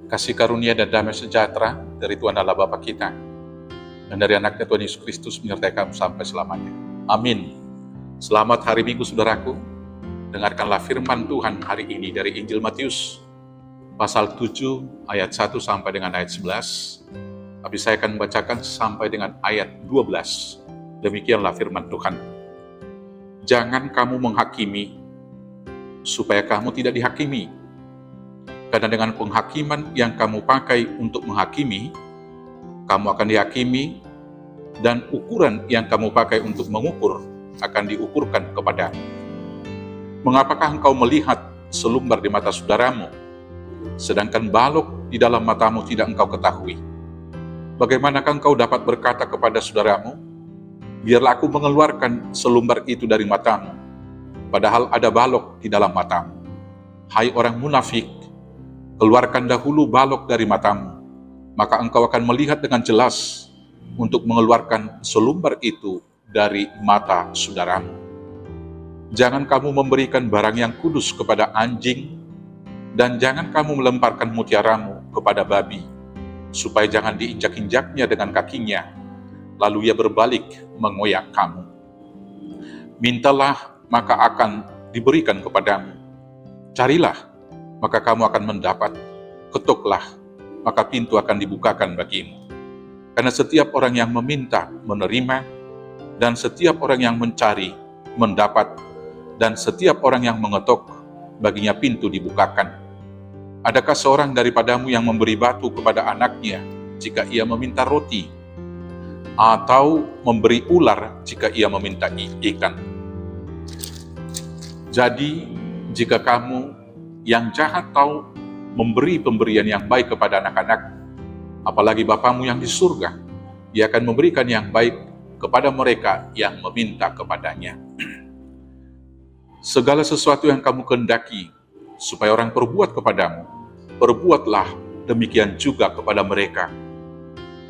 Kasih karunia dan damai sejahtera dari Tuhan Allah Bapa kita dan dari anaknya Tuhan Yesus Kristus menyertai kamu sampai selamanya. Amin. Selamat hari Minggu saudaraku. Dengarkanlah firman Tuhan hari ini dari Injil Matius pasal 7 ayat 1 sampai dengan ayat 11. Tapi saya akan membacakan sampai dengan ayat 12. Demikianlah firman Tuhan. Jangan kamu menghakimi supaya kamu tidak dihakimi. Karena dengan penghakiman yang kamu pakai untuk menghakimi, kamu akan dihakimi, dan ukuran yang kamu pakai untuk mengukur akan diukurkan kepadamu. Mengapakah engkau melihat selumbar di mata saudaramu, sedangkan balok di dalam matamu tidak engkau ketahui? Bagaimanakah engkau dapat berkata kepada saudaramu, biarlah aku mengeluarkan selumbar itu dari matamu, padahal ada balok di dalam matamu? Hai orang munafik, keluarkan dahulu balok dari matamu, maka engkau akan melihat dengan jelas untuk mengeluarkan selumbar itu dari mata saudaramu. Jangan kamu memberikan barang yang kudus kepada anjing, dan jangan kamu melemparkan mutiaramu kepada babi, supaya jangan diinjak-injaknya dengan kakinya, lalu ia berbalik mengoyak kamu. Mintalah, maka akan diberikan kepadamu. Carilah, maka kamu akan mendapat. Ketuklah, maka pintu akan dibukakan bagimu. Karena setiap orang yang meminta, menerima, dan setiap orang yang mencari, mendapat, dan setiap orang yang mengetuk, baginya pintu dibukakan. Adakah seorang daripadamu yang memberi batu kepada anaknya jika ia meminta roti, atau memberi ular jika ia meminta ikan? Jadi, jika kamu yang jahat tahu memberi pemberian yang baik kepada anak-anak, apalagi Bapamu yang di surga, Dia akan memberikan yang baik kepada mereka yang meminta kepadanya. Segala sesuatu yang kamu kehendaki supaya orang perbuat kepadamu, perbuatlah demikian juga kepada mereka.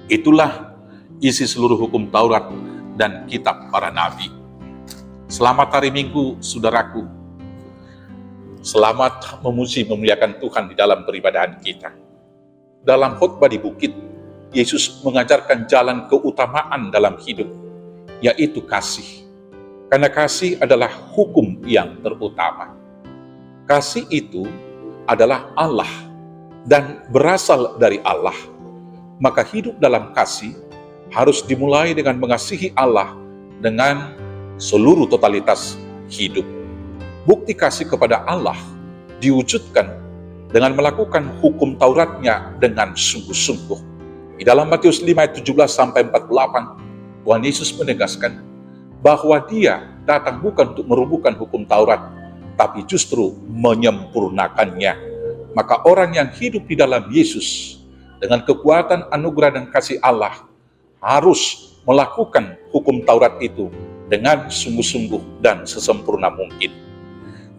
Itulah isi seluruh hukum Taurat dan kitab para nabi. Selamat hari Minggu, saudaraku. Selamat memuji memuliakan Tuhan di dalam peribadahan kita. Dalam khotbah di bukit, Yesus mengajarkan jalan keutamaan dalam hidup, yaitu kasih. Karena kasih adalah hukum yang terutama. Kasih itu adalah Allah dan berasal dari Allah. Maka hidup dalam kasih harus dimulai dengan mengasihi Allah dengan seluruh totalitas hidup. Bukti kasih kepada Allah diwujudkan dengan melakukan hukum Tauratnya dengan sungguh-sungguh. Di dalam Matius 5 ayat 17-48, Tuhan Yesus menegaskan bahwa Dia datang bukan untuk merubuhkan hukum Taurat, tapi justru menyempurnakannya. Maka orang yang hidup di dalam Yesus dengan kekuatan anugerah dan kasih Allah harus melakukan hukum Taurat itu dengan sungguh-sungguh dan sesempurna mungkin.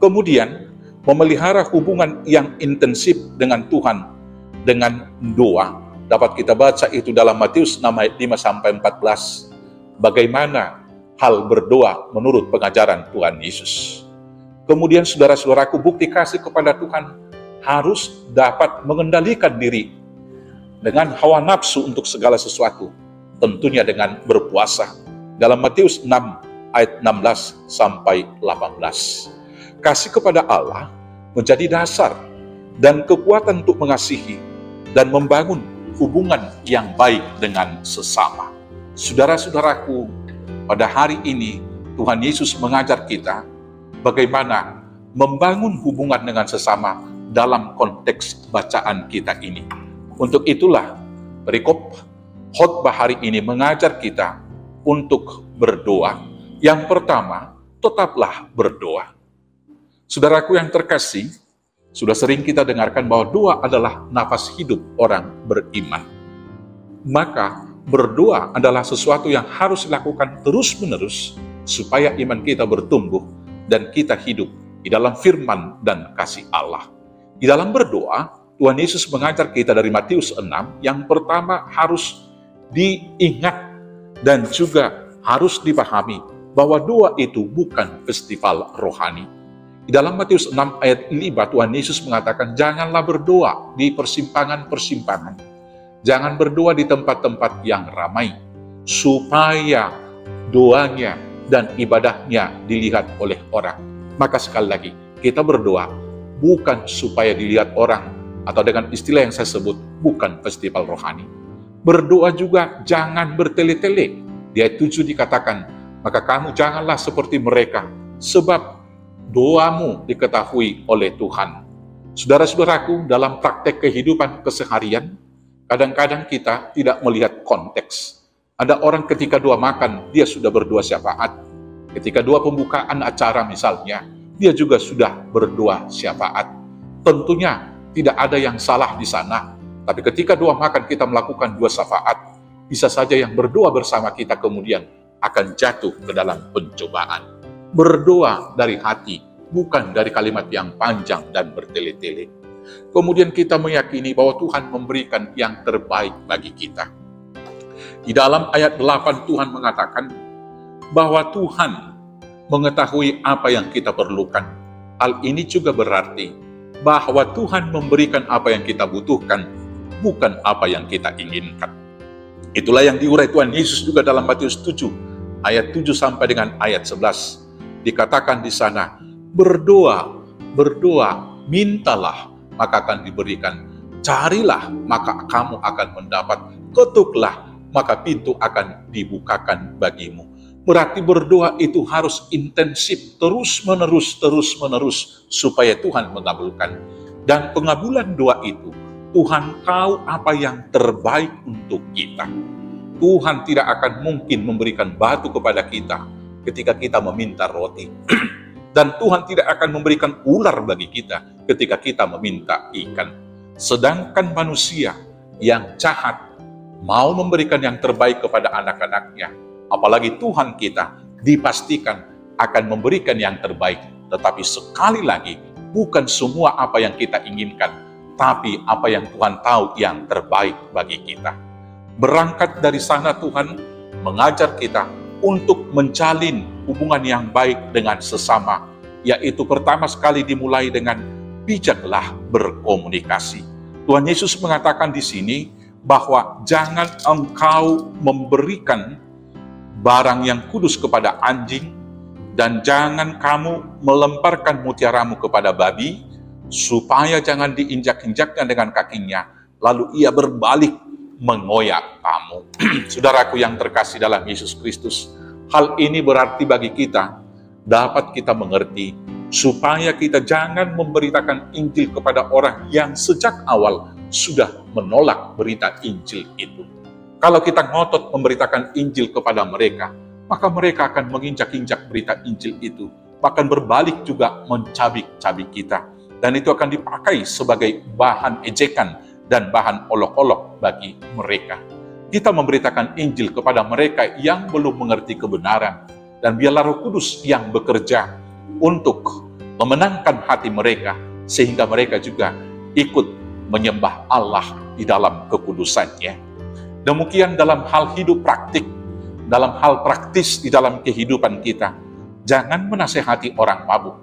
Kemudian, memelihara hubungan yang intensif dengan Tuhan dengan doa. Dapat kita baca itu dalam Matius 6 ayat 5-14. Bagaimana hal berdoa menurut pengajaran Tuhan Yesus. Kemudian saudara-saudaraku, bukti kasih kepada Tuhan harus dapat mengendalikan diri dengan hawa nafsu untuk segala sesuatu. Tentunya dengan berpuasa. Dalam Matius 6 ayat 16-18. Kasih kepada Allah menjadi dasar dan kekuatan untuk mengasihi dan membangun hubungan yang baik dengan sesama. Saudara-saudaraku, pada hari ini Tuhan Yesus mengajar kita bagaimana membangun hubungan dengan sesama dalam konteks bacaan kita ini. Untuk itulah perikop khotbah hari ini mengajar kita untuk berdoa. Yang pertama, tetaplah berdoa. Saudaraku yang terkasih, sudah sering kita dengarkan bahwa doa adalah nafas hidup orang beriman. Maka berdoa adalah sesuatu yang harus dilakukan terus-menerus supaya iman kita bertumbuh dan kita hidup di dalam firman dan kasih Allah. Di dalam berdoa, Tuhan Yesus mengajar kita dari Matius 6, yang pertama harus diingat dan juga harus dipahami bahwa doa itu bukan festival rohani. Di dalam Matius 6 ayat 5, Tuhan Yesus mengatakan, janganlah berdoa di persimpangan-persimpangan. Jangan berdoa di tempat-tempat yang ramai, supaya doanya dan ibadahnya dilihat oleh orang. Maka sekali lagi, kita berdoa bukan supaya dilihat orang, atau dengan istilah yang saya sebut, bukan festival rohani. Berdoa juga jangan bertele-tele. Di ayat 7 dikatakan, maka kamu janganlah seperti mereka, sebab doamu diketahui oleh Tuhan. Saudara-saudaraku, dalam praktek kehidupan keseharian, kadang-kadang kita tidak melihat konteks. Ada orang ketika doa makan, dia sudah berdoa syafaat. Ketika doa pembukaan acara misalnya, dia juga sudah berdoa syafaat. Tentunya tidak ada yang salah di sana. Tapi ketika doa makan kita melakukan doa syafaat, bisa saja yang berdoa bersama kita kemudian akan jatuh ke dalam pencobaan. Berdoa dari hati, bukan dari kalimat yang panjang dan bertele-tele. Kemudian kita meyakini bahwa Tuhan memberikan yang terbaik bagi kita. Di dalam ayat 8 Tuhan mengatakan bahwa Tuhan mengetahui apa yang kita perlukan. Hal ini juga berarti bahwa Tuhan memberikan apa yang kita butuhkan, bukan apa yang kita inginkan. Itulah yang diurai Tuhan Yesus juga dalam Matius 7, ayat 7 sampai dengan ayat 11. Dikatakan di sana, berdoa, mintalah, maka akan diberikan. Carilah, maka kamu akan mendapat. Ketuklah, maka pintu akan dibukakan bagimu. Berarti berdoa itu harus intensif, terus-menerus, supaya Tuhan mengabulkan. Dan pengabulan doa itu, Tuhan tahu apa yang terbaik untuk kita. Tuhan tidak akan mungkin memberikan batu kepada kita ketika kita meminta roti. Dan Tuhan tidak akan memberikan ular bagi kita ketika kita meminta ikan. Sedangkan manusia yang jahat mau memberikan yang terbaik kepada anak-anaknya, apalagi Tuhan kita, dipastikan akan memberikan yang terbaik. Tetapi sekali lagi, bukan semua apa yang kita inginkan, tapi apa yang Tuhan tahu yang terbaik bagi kita. Berangkat dari sana Tuhan mengajar kita untuk menjalin hubungan yang baik dengan sesama, yaitu pertama sekali dimulai dengan bijaklah berkomunikasi. Tuhan Yesus mengatakan di sini bahwa jangan engkau memberikan barang yang kudus kepada anjing, dan jangan kamu melemparkan mutiaramu kepada babi, supaya jangan diinjak-injaknya dengan kakinya, lalu ia berbalik mengoyak kamu. Saudaraku yang terkasih dalam Yesus Kristus, hal ini berarti bagi kita, dapat kita mengerti, supaya kita jangan memberitakan Injil kepada orang yang sejak awal sudah menolak berita Injil itu. Kalau kita ngotot memberitakan Injil kepada mereka, maka mereka akan menginjak-injak berita Injil itu, bahkan berbalik juga mencabik-cabik kita. Dan itu akan dipakai sebagai bahan ejekan dan bahan olok-olok bagi mereka. Kita memberitakan Injil kepada mereka yang belum mengerti kebenaran, dan biarlah Roh Kudus yang bekerja untuk memenangkan hati mereka, sehingga mereka juga ikut menyembah Allah di dalam kekudusannya. Demikian dalam hal hidup praktik, dalam hal praktis di dalam kehidupan kita. Jangan menasehati orang mabuk.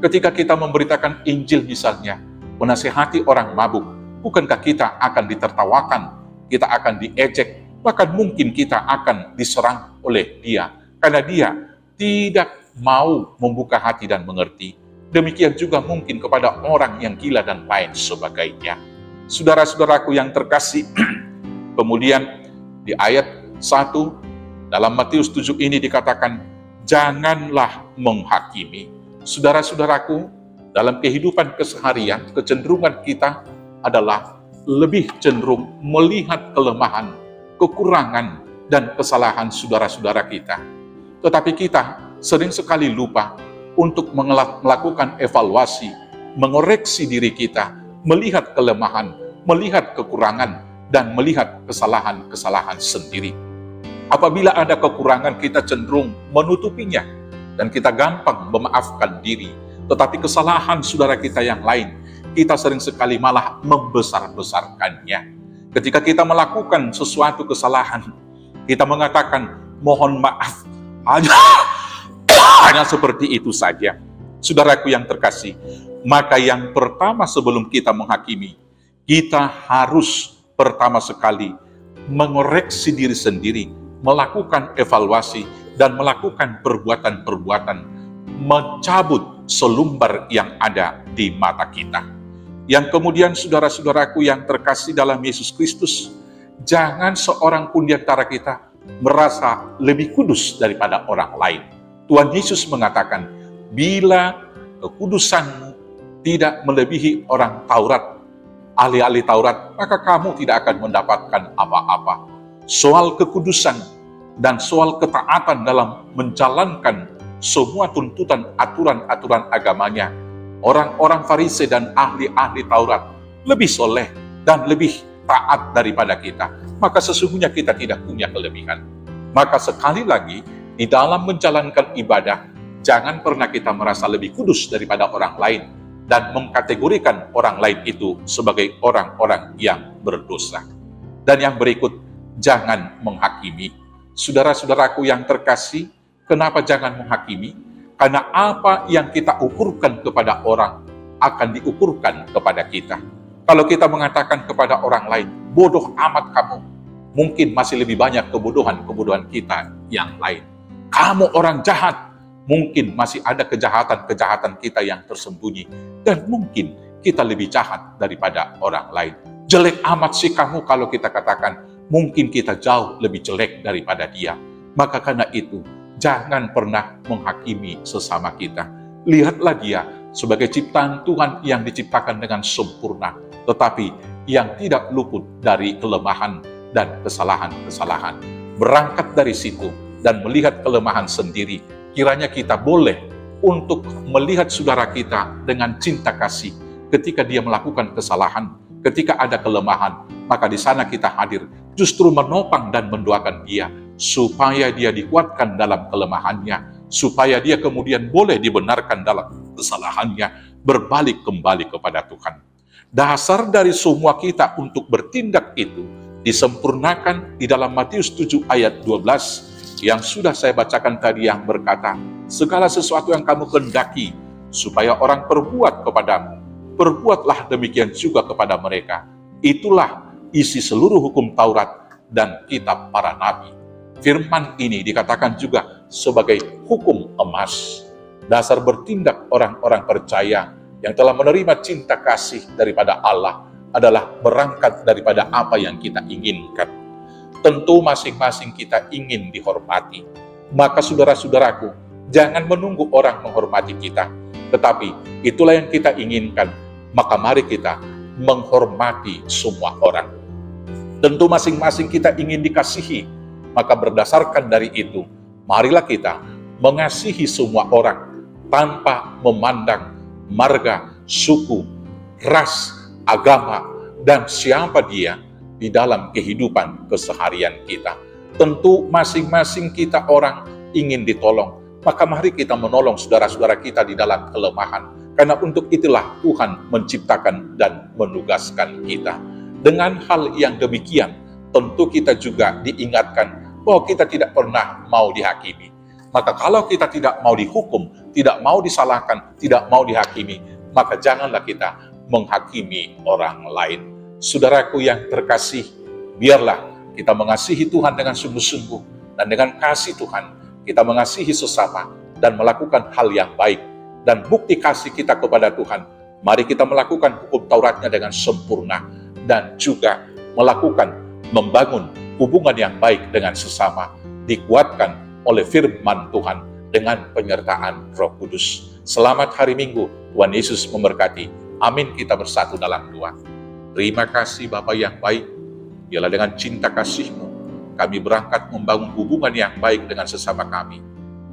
Ketika kita memberitakan Injil misalnya, menasehati orang mabuk, bukankah kita akan ditertawakan, kita akan diejek, bahkan mungkin kita akan diserang oleh dia, karena dia tidak mau membuka hati dan mengerti. Demikian juga mungkin kepada orang yang gila dan lain sebagainya. Saudara-saudaraku yang terkasih, kemudian di ayat 1 dalam Matius 7 ini dikatakan, janganlah menghakimi. Saudara-saudaraku, dalam kehidupan keseharian, kecenderungan kita adalah lebih cenderung melihat kelemahan, kekurangan, dan kesalahan saudara-saudara kita. Tetapi kita sering sekali lupa untuk melakukan evaluasi, mengoreksi diri kita, melihat kelemahan, melihat kekurangan, dan melihat kesalahan-kesalahan sendiri. Apabila ada kekurangan, kita cenderung menutupinya, dan kita gampang memaafkan diri. Tetapi kesalahan saudara kita yang lain, kita sering sekali malah membesar-besarkannya. Ketika kita melakukan sesuatu kesalahan, kita mengatakan, mohon maaf, hanya seperti itu saja. Saudaraku yang terkasih, maka yang pertama sebelum kita menghakimi, kita harus pertama sekali mengoreksi diri sendiri, melakukan evaluasi, dan melakukan perbuatan-perbuatan, mencabut selumbar yang ada di mata kita. Yang kemudian saudara-saudaraku yang terkasih dalam Yesus Kristus, jangan seorang pun di antara kita merasa lebih kudus daripada orang lain. Tuhan Yesus mengatakan, bila kekudusanmu tidak melebihi orang Taurat, ahli-ahli Taurat, maka kamu tidak akan mendapatkan apa-apa. Soal kekudusan dan soal ketaatan dalam menjalankan semua tuntutan aturan-aturan agamanya, orang-orang Farisi dan ahli-ahli Taurat lebih soleh dan lebih taat daripada kita. Maka sesungguhnya kita tidak punya kelebihan. Maka sekali lagi, di dalam menjalankan ibadah, jangan pernah kita merasa lebih kudus daripada orang lain dan mengkategorikan orang lain itu sebagai orang-orang yang berdosa. Dan yang berikut, jangan menghakimi. Saudara-saudaraku yang terkasih, kenapa jangan menghakimi? Karena apa yang kita ukurkan kepada orang akan diukurkan kepada kita. Kalau kita mengatakan kepada orang lain, bodoh amat kamu, mungkin masih lebih banyak kebodohan-kebodohan kita yang lain. Kamu orang jahat, mungkin masih ada kejahatan-kejahatan kita yang tersembunyi. Dan mungkin kita lebih jahat daripada orang lain. Jelek amat sih kamu kalau kita katakan, mungkin kita jauh lebih jelek daripada dia. Maka karena itu, jangan pernah menghakimi sesama kita. Lihatlah dia sebagai ciptaan Tuhan yang diciptakan dengan sempurna, tetapi yang tidak luput dari kelemahan dan kesalahan-kesalahan. Berangkat dari situ dan melihat kelemahan sendiri, kiranya kita boleh untuk melihat saudara kita dengan cinta kasih. Ketika dia melakukan kesalahan, ketika ada kelemahan, maka di sana kita hadir, justru menopang dan mendoakan dia, supaya dia dikuatkan dalam kelemahannya, supaya dia kemudian boleh dibenarkan dalam kesalahannya, berbalik kembali kepada Tuhan. Dasar dari semua kita untuk bertindak itu disempurnakan di dalam Matius 7 ayat 12, yang sudah saya bacakan tadi, yang berkata, segala sesuatu yang kamu kehendaki supaya orang perbuat kepadamu, perbuatlah demikian juga kepada mereka. Itulah isi seluruh hukum Taurat dan kitab para nabi. Firman ini dikatakan juga sebagai hukum emas. Dasar bertindak orang-orang percaya yang telah menerima cinta kasih daripada Allah adalah berangkat daripada apa yang kita inginkan. Tentu masing-masing kita ingin dihormati. Maka saudara-saudaraku, jangan menunggu orang menghormati kita. Tetapi itulah yang kita inginkan, maka mari kita menghormati semua orang. Tentu masing-masing kita ingin dikasihi, maka berdasarkan dari itu, marilah kita mengasihi semua orang tanpa memandang marga, suku, ras, agama, dan siapa dia di dalam kehidupan keseharian kita. Tentu masing-masing kita orang ingin ditolong, maka mari kita menolong saudara-saudara kita di dalam kelemahan, karena untuk itulah Tuhan menciptakan dan menugaskan kita. Dengan hal yang demikian, tentu kita juga diingatkan bahwa kita tidak pernah mau dihakimi. Maka kalau kita tidak mau dihukum, tidak mau disalahkan, tidak mau dihakimi, maka janganlah kita menghakimi orang lain. Saudaraku yang terkasih, biarlah kita mengasihi Tuhan dengan sungguh-sungguh, dan dengan kasih Tuhan, kita mengasihi sesama dan melakukan hal yang baik. Dan bukti kasih kita kepada Tuhan, mari kita melakukan hukum Tauratnya dengan sempurna, dan juga membangun hubungan yang baik dengan sesama, dikuatkan oleh firman Tuhan dengan penyertaan Roh Kudus. Selamat hari Minggu, Tuhan Yesus memberkati. Amin. Kita bersatu dalam doa. Terima kasih Bapa yang baik, biarlah dengan cinta kasih-Mu, kami berangkat membangun hubungan yang baik dengan sesama kami,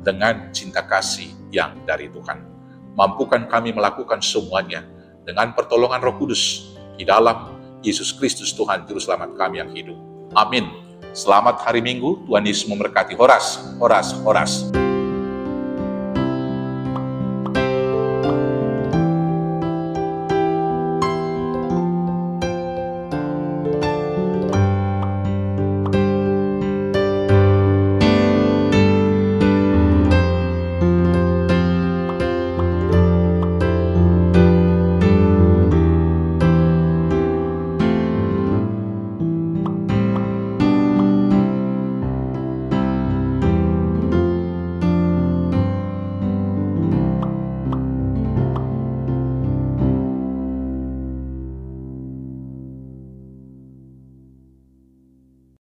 dengan cinta kasih yang dari Tuhan. Mampukan kami melakukan semuanya dengan pertolongan Roh Kudus, di dalam Yesus Kristus Tuhan Juru Selamat kami yang hidup. Amin. Selamat hari Minggu, Tuhan Yesus memberkati. Horas, horas, horas.